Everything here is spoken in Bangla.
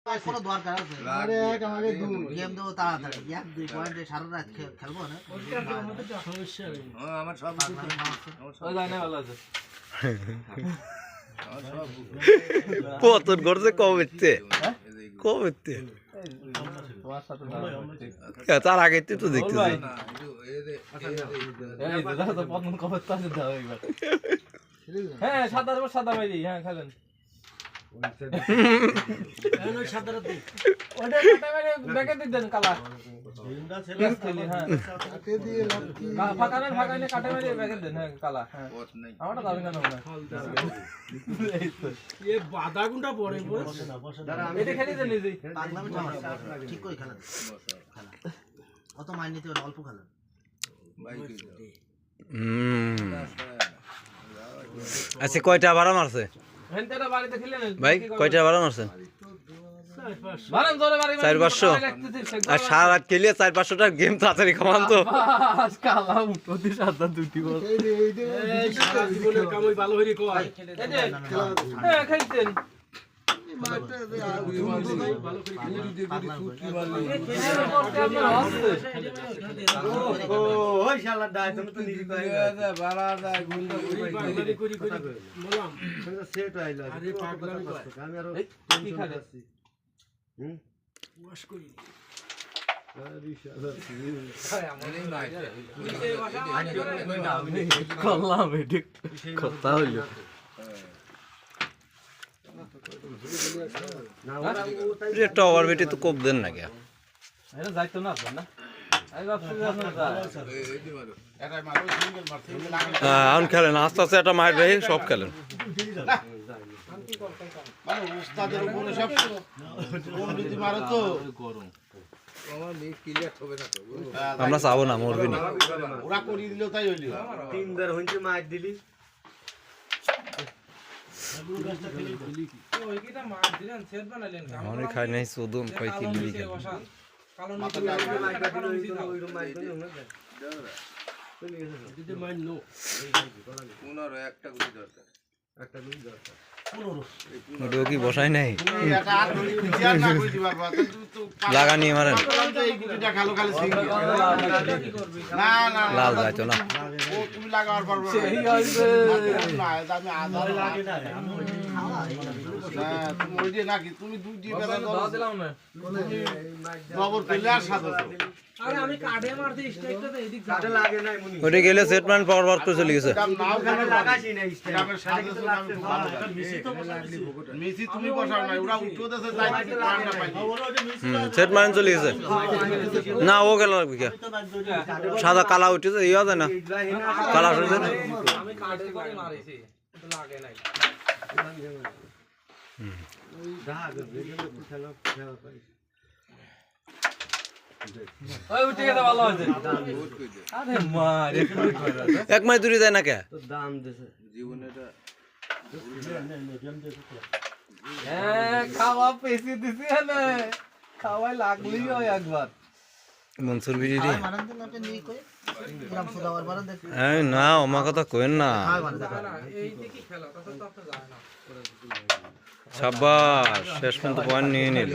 কোনো দরকার আছে গেম দেবো তাড়াতাড়ি 1-2 পয়েন্টে সারা রাত খেলবো না সমস্যা নেই আমার সব ভালো আছে পতন করছে কমেতে কমেতে তার আগে তো দেখতেছি হ্যাঁ সাদা মারি হ্যাঁ খেলেন ঠিক করে খেলেন অত মাইন নিতে অল্প খেলেন আচ্ছা কয়টা বাড়া মারছে ভাই কয়টা বাড়া মারছে 400 আর সারা রাত খেলিয়ে 400-500 গেম তাড়াতাড়ি খামান তো কথা হইল টাওয়ার বেটি তো কোপ দেন না কে যাইতো না না এখন খেলেন আস্তে আস্তে একটা মায়ের রেখে সব খেলেন আমরা চাবো না মরবি না ওরা করিয়ে দিল তাই হইল 3বার হইছে মার দিলি আমি খাই নাই সুদম কই কিলি কে ওটা কি বসাই নাই লাগানি মারেন লাল যাইতো না তুমি লাগাবার পারবে নাকি তুমি দুটি খবর পেলে আর সাথে ওটা গেলে সেটম্যান পাওয়ার বার করে চলে গেছে তুমি বসাও নাই ওরা উঠতেছে সেটম্যান চলে গেছে না ও গেল কি সাদা কালা উঠেছে ইয়া যায় না কালা উঠেছে এক মাই দূরে যায় না কে খাওয়াই লাগলি একবার মনসুর বিড়ি হ্যাঁ না আমার কথা কইন না সাব্বাস শেষ পর্যন্ত পয়েন্ট নিয়ে নিল